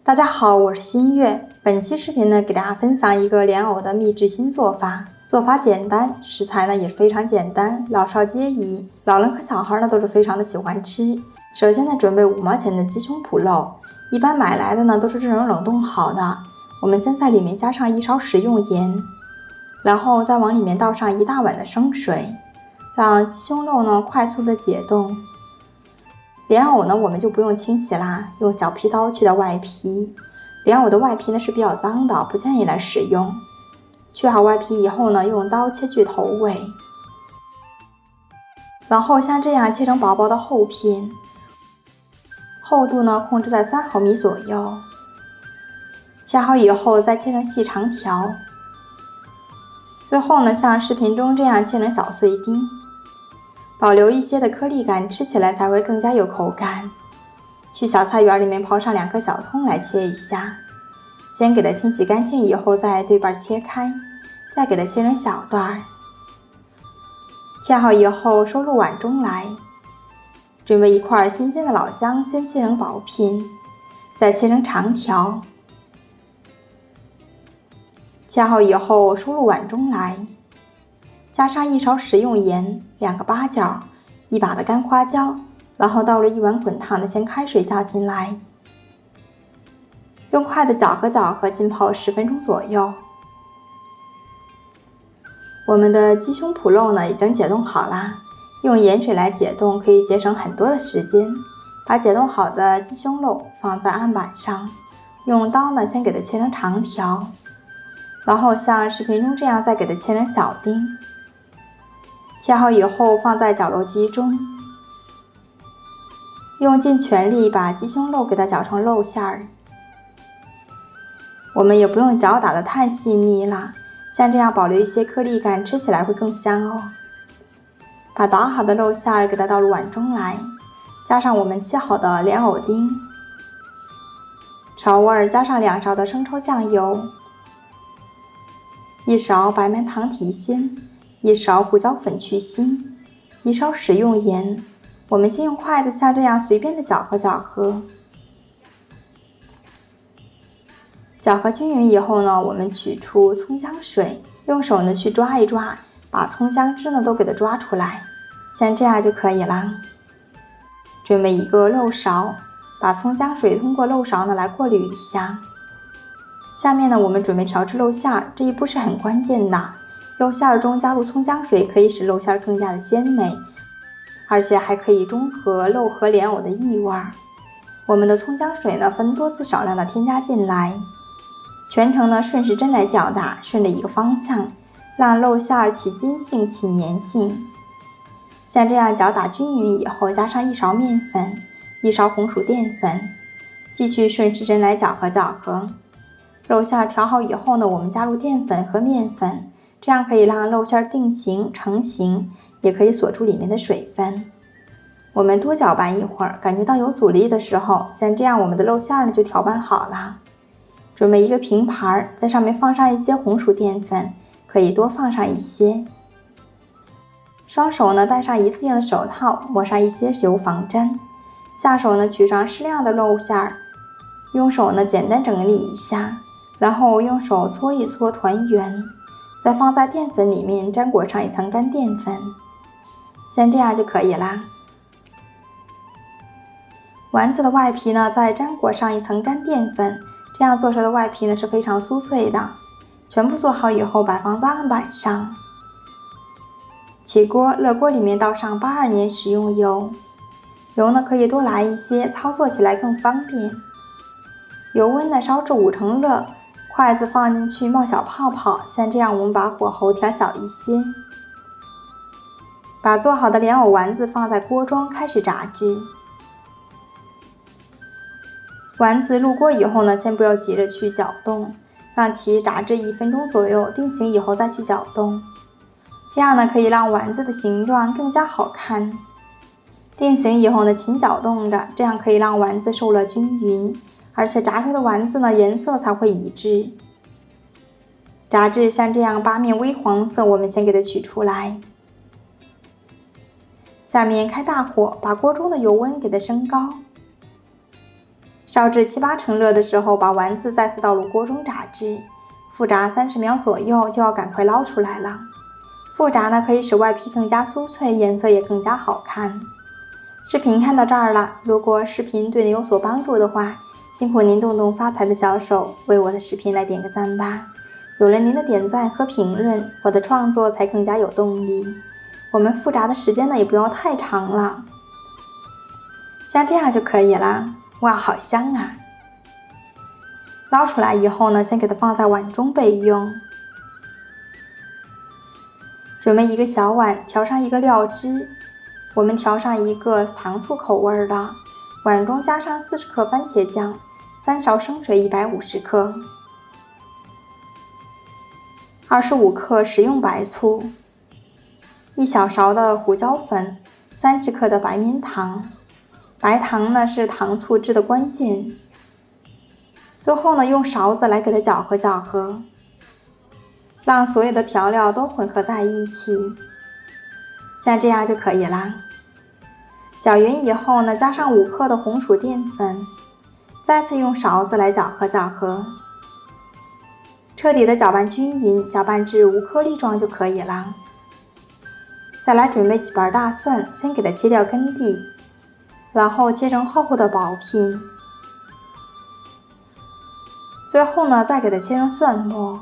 大家好，我是新月。本期视频呢，给大家分享一个莲藕的秘制新做法。做法简单，食材呢也非常简单，老少皆宜，老人和小孩呢都是非常的喜欢吃。首先呢，准备5毛钱的鸡胸脯肉，一般买来的呢都是这种冷冻好的。我们先在里面加上1勺食用盐，然后再往里面倒上1大碗的生水，让鸡胸肉呢快速的解冻。莲藕呢，我们就不用清洗啦，用小皮刀去掉外皮。莲藕的外皮呢是比较脏的，不建议来使用。去好外皮以后呢，用刀切去头尾，然后像这样切成薄薄的厚片，厚度呢控制在3毫米左右。切好以后再切成细长条，最后呢，像视频中这样切成小碎丁。保留一些的颗粒感，吃起来才会更加有口感。去小菜园里面刨上2颗小葱来切一下，先给它清洗干净以后再对半切开，再给它切成小段。切好以后收入碗中来。准备1块新鲜的老姜，先切成薄片，再切成长条。切好以后收入碗中来。加上1勺食用盐，2个八角，1把的干花椒，然后倒入1碗滚烫的鲜开水倒进来，用筷子搅和搅和，浸泡10分钟左右。我们的鸡胸脯肉呢已经解冻好啦，用盐水来解冻可以节省很多的时间。把解冻好的鸡胸肉放在案板上，用刀呢先给它切成长条，然后像视频中这样再给它切成小丁。切好以后放在绞肉机中，用尽全力把鸡胸肉给它绞成肉馅儿。我们也不用搅打得太细腻了，像这样保留一些颗粒感，吃起来会更香哦。把捣好的肉馅儿给它倒入碗中来，加上我们切好的莲藕丁，调味加上2勺的生抽酱油，1勺白棉糖提鲜，1勺胡椒粉去腥，1勺食用盐。我们先用筷子像这样随便的搅和搅和，搅和均匀以后呢，我们取出葱姜水，用手呢去抓一抓，把葱姜汁呢都给它抓出来，像这样就可以啦。准备1个漏勺，把葱姜水通过漏勺呢来过滤一下。下面呢，我们准备调制肉馅儿，这一步是很关键的。肉馅儿中加入葱姜水，可以使肉馅儿更加的鲜美，而且还可以中和肉和莲藕的异味。我们的葱姜水呢，分多次少量的添加进来，全程呢顺时针来搅打，顺着一个方向，让肉馅儿起筋性、起粘性。像这样搅打均匀以后，加上1勺面粉，1勺红薯淀粉，继续顺时针来搅和搅和。肉馅儿调好以后呢，我们加入淀粉和面粉，这样可以让肉馅定型成型，也可以锁住里面的水分。我们多搅拌一会儿，感觉到有阻力的时候，像这样我们的肉馅呢就调拌好了。准备1个平盘，在上面放上一些红薯淀粉，可以多放上一些。双手呢戴上一次性的手套，抹上一些油防粘。下手呢取上适量的肉馅，用手呢简单整理一下，然后用手搓一搓团圆，再放在淀粉里面沾裹上一层干淀粉，像这样就可以啦。丸子的外皮呢再沾裹上一层干淀粉，这样做出的外皮呢是非常酥脆的。全部做好以后摆放在案板上。起锅，热锅里面倒上82年食用油，油呢可以多来一些，操作起来更方便。油温呢烧至5成热，筷子放进去冒小泡泡，像这样我们把火候调小一些。把做好的莲藕丸子放在锅中开始炸制。丸子入锅以后呢，先不要急着去搅动，让其炸至1分钟左右，定型以后再去搅动。这样呢可以让丸子的形状更加好看。定型以后呢，勤搅动着，这样可以让丸子受热均匀，而且炸出的丸子呢颜色才会一致。炸至像这样8面微黄色，我们先给它取出来。下面开大火，把锅中的油温给它升高。烧至7、8成热的时候，把丸子再次倒入锅中炸制，复炸30秒左右，就要赶快捞出来了。复炸呢，可以使外皮更加酥脆，颜色也更加好看。视频看到这儿了，如果视频对您有所帮助的话，辛苦您动动发财的小手，为我的视频来点个赞吧。有了您的点赞和评论，我的创作才更加有动力。我们复炸的时间呢，也不要太长了，像这样就可以了。哇，好香啊！捞出来以后呢，先给它放在碗中备用。准备一个小碗，调上一个料汁，我们调上一个糖醋口味的，碗中加上40克番茄酱，3勺生水150克，25克食用白醋，1小勺的胡椒粉，30克的白绵糖。白糖呢是糖醋汁的关键。最后呢，用勺子来给它搅和搅和，让所有的调料都混合在一起，像这样就可以啦。搅匀以后呢，加上5克的红薯淀粉，再次用勺子来搅和搅和，彻底的搅拌均匀，搅拌至无颗粒状就可以啦。再来准备几瓣大蒜，先给它切掉根蒂，然后切成厚厚的薄片，最后呢，再给它切成蒜末。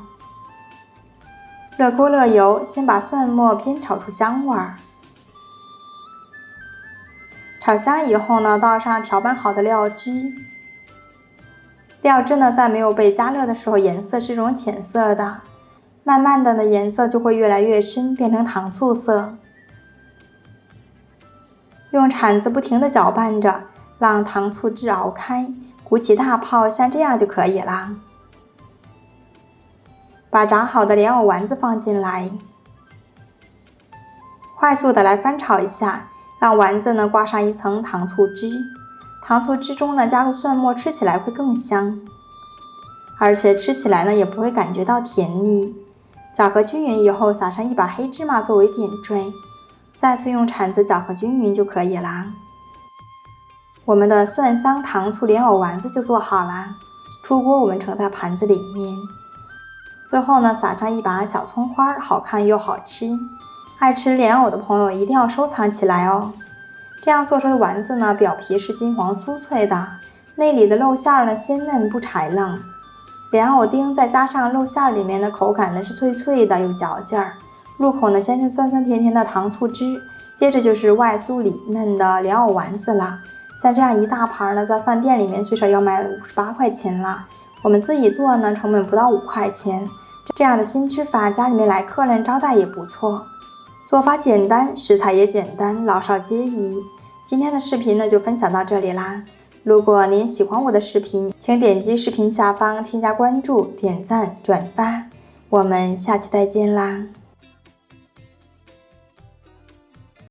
热锅热油，先把蒜末煸炒出香味儿。炒香以后呢，倒上调拌好的料汁。料汁呢，在没有被加热的时候，颜色是一种浅色的，慢慢的呢，颜色就会越来越深，变成糖醋色。用铲子不停地搅拌着，让糖醋汁熬开，鼓起大泡，像这样就可以啦。把炸好的莲藕丸子放进来，快速的来翻炒一下，让丸子呢挂上一层糖醋汁。糖醋汁中呢加入蒜末，吃起来会更香，而且吃起来呢也不会感觉到甜腻。搅和均匀以后，撒上一把黑芝麻作为点缀，再次用铲子搅和均匀就可以啦。我们的蒜香糖醋莲藕丸子就做好啦。出锅我们盛在盘子里面。最后呢，撒上一把小葱花，好看又好吃。爱吃莲藕的朋友一定要收藏起来哦。这样做出的丸子呢，表皮是金黄酥脆的，内里的肉馅呢鲜嫩不柴愣。莲藕丁再加上肉馅里面的口感呢是脆脆的，有嚼劲儿。入口呢先是酸酸甜甜的糖醋汁，接着就是外酥里嫩的莲藕丸子了。像这样一大盘呢，在饭店里面最少要卖58块钱了。我们自己做呢，成本不到5块钱。这样的新吃法，家里面来客人招待也不错。做法简单，食材也简单，老少皆宜。今天的视频呢就分享到这里啦。如果您喜欢我的视频，请点击视频下方添加关注、点赞、转发。我们下期再见啦！